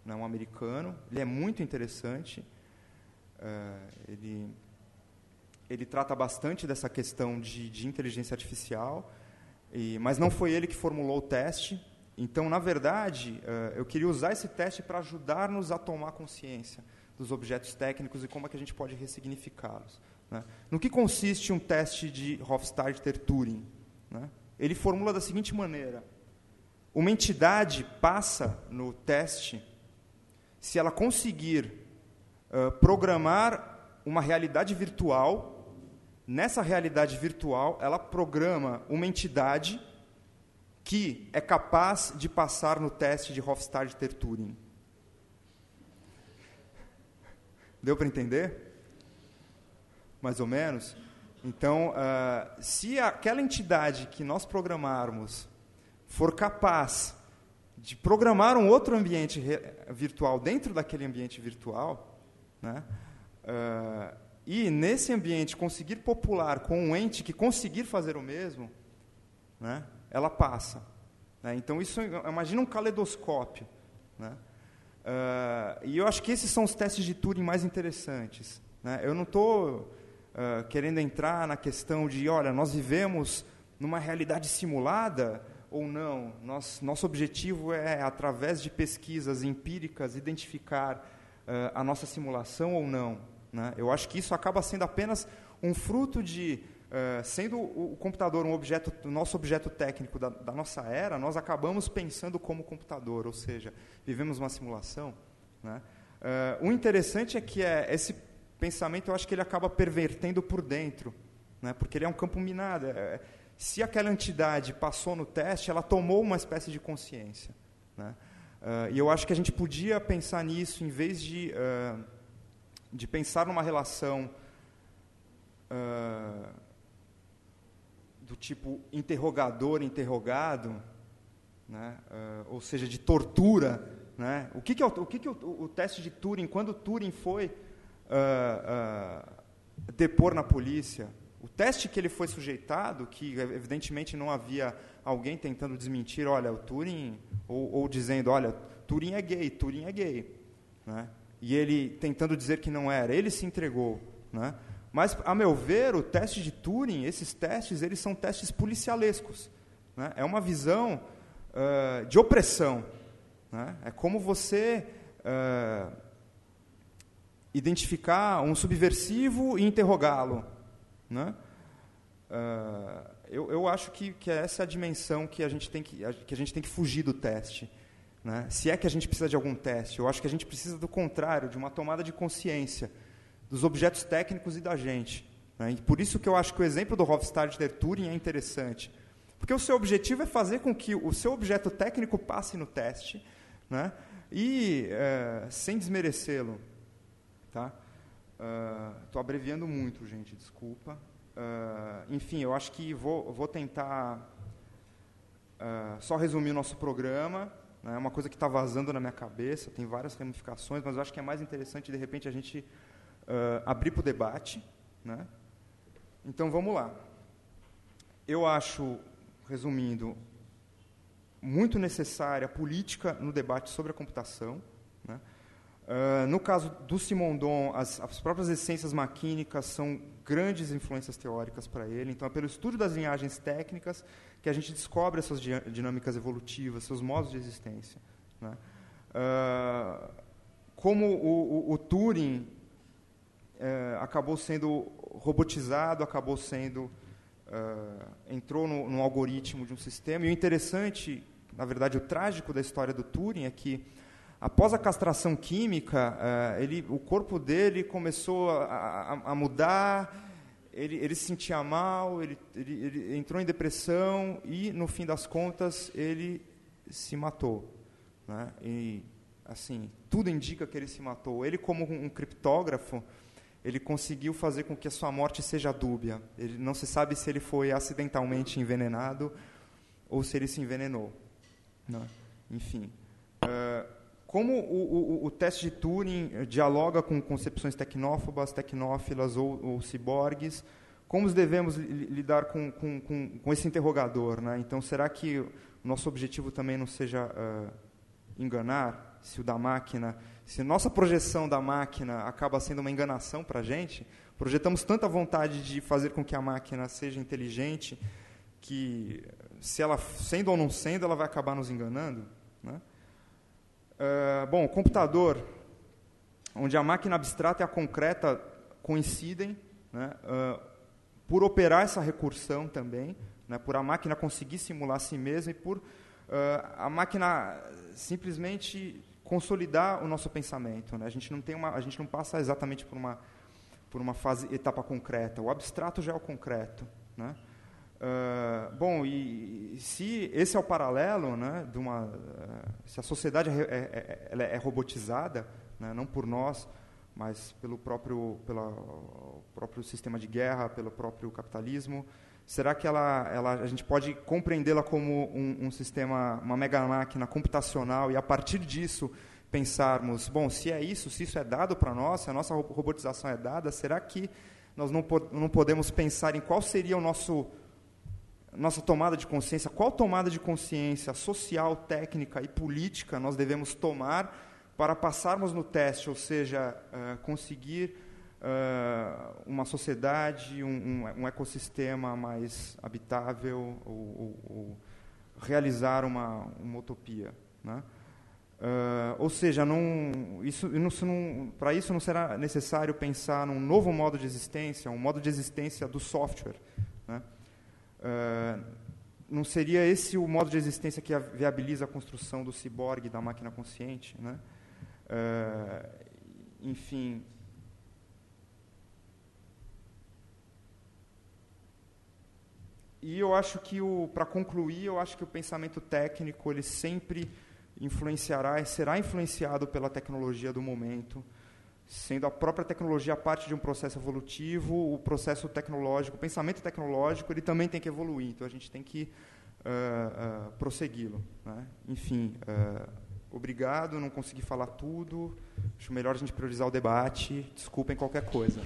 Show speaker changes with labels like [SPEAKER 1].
[SPEAKER 1] né, um americano. Ele é muito interessante. Ele trata bastante dessa questão de inteligência artificial, mas não foi ele que formulou o teste. Então, na verdade, eu queria usar esse teste para ajudar-nos a tomar consciência dos objetos técnicos e como é que a gente pode ressignificá-los, né? No que consiste um teste de Hofstadter-Turing, né? Ele formula da seguinte maneira: uma entidade passa no teste se ela conseguir programar uma realidade virtual. Nessa realidade virtual, ela programa uma entidade que é capaz de passar no teste de Hofstadter-Turing. Deu para entender? Mais ou menos? Então, se aquela entidade que nós programarmos for capaz de programar um outro ambiente virtual dentro daquele ambiente virtual, né, e nesse ambiente conseguir popular com um ente que conseguir fazer o mesmo, né, ela passa, né? Então, isso, imagina um caleidoscópio, né? E eu acho que esses são os testes de Turing mais interessantes, né? Eu não estou querendo entrar na questão de, olha, nós vivemos numa realidade simulada ou não. Nosso objetivo é, através de pesquisas empíricas, identificar a nossa simulação ou não, né? Eu acho que isso acaba sendo apenas um fruto de, sendo o computador o nosso objeto técnico da nossa era, nós acabamos pensando como computador, ou seja, vivemos uma simulação, né? O interessante é que esse pensamento, eu acho que ele acaba pervertendo por dentro, né? Porque ele é um campo minado. Se aquela entidade passou no teste, ela tomou uma espécie de consciência, né? E eu acho que a gente podia pensar nisso, em vez de pensar numa relação do tipo interrogador-interrogado, né? Ou seja, de tortura, né? O que é o teste de Turing? Quando Turing foi depor na polícia, o teste que ele foi sujeitado, que evidentemente não havia alguém tentando desmentir, olha, o Turing, ou dizendo, olha, Turing é gay, né? E ele tentando dizer que não era, ele se entregou, né? Mas, a meu ver, o teste de Turing, esses testes, eles são testes policialescos, né? É uma visão de opressão, né? É como você identificar um subversivo e interrogá-lo, né? Eu acho que essa é a dimensão que a gente tem que fugir do teste, né? Se é que a gente precisa de algum teste, eu acho que a gente precisa do contrário, de uma tomada de consciência dos objetos técnicos e da gente, né? E por isso que eu acho que o exemplo do Hofstadter-Turing é interessante, porque o seu objetivo é fazer com que o seu objeto técnico passe no teste, né? E sem desmerecê-lo, tá? Estou abreviando muito, gente, desculpa. Enfim, eu acho que vou tentar só resumir o nosso programa. É uma coisa que está vazando na minha cabeça, tem várias ramificações, mas eu acho que é mais interessante, de repente, a gente abrir para o debate, né? Então, vamos lá. Eu acho, resumindo, muito necessária a política no debate sobre a computação, né? No caso do Simondon, as próprias essências maquínicas são grandes influências teóricas para ele. Então, é pelo estudo das linhagens técnicas que a gente descobre essas dinâmicas evolutivas, seus modos de existência, né? Como o Turing acabou sendo robotizado, entrou no algoritmo de um sistema. E o interessante, na verdade, o trágico da história do Turing é que, após a castração química, o corpo dele começou a mudar, ele se sentia mal, ele entrou em depressão e, no fim das contas, ele se matou, né? E, assim, tudo indica que ele se matou. Ele, como um criptógrafo, ele conseguiu fazer com que a sua morte seja dúbia. Ele não se sabe se ele foi acidentalmente envenenado ou se ele se envenenou, né? Enfim. Como o teste de Turing dialoga com concepções tecnófobas, tecnófilas ou ciborgues, como devemos lidar com esse interrogador, né? Então, será que o nosso objetivo também não seja enganar? se o da máquina, se nossa projeção da máquina acaba sendo uma enganação para a gente, projetamos tanta vontade de fazer com que a máquina seja inteligente que, se ela sendo ou não sendo, ela vai acabar nos enganando, né? Bom, o computador, onde a máquina abstrata e a concreta coincidem, né, por operar essa recursão também, né, por a máquina conseguir simular a si mesma e por a máquina simplesmente consolidar o nosso pensamento, né? A gente não passa exatamente por uma etapa concreta. O abstrato já é o concreto, né? Bom, e se esse é o paralelo, né, se a sociedade ela é robotizada, né, não por nós, mas pelo próprio sistema de guerra, pelo próprio capitalismo, será que a gente pode compreendê-la como um sistema, uma mega máquina computacional, e a partir disso pensarmos, bom, se isso é dado para nós, se a nossa robotização é dada, será que nós não podemos pensar em qual seria nossa tomada de consciência, qual tomada de consciência social, técnica e política nós devemos tomar para passarmos no teste, ou seja, conseguir uma sociedade, um ecossistema mais habitável, ou realizar uma utopia, né? Ou seja, para isso não será necessário pensar num novo modo de existência, um modo de existência do software, né? Não seria esse o modo de existência que viabiliza a construção do ciborgue, da máquina consciente, né? Enfim. E eu acho que, para concluir, eu acho que o pensamento técnico ele sempre influenciará e será influenciado pela tecnologia do momento, sendo a própria tecnologia parte de um processo evolutivo, o processo tecnológico, o pensamento tecnológico, ele também tem que evoluir, então a gente tem que prossegui-lo, né? Enfim, obrigado, não consegui falar tudo, acho melhor a gente priorizar o debate, desculpem qualquer coisa.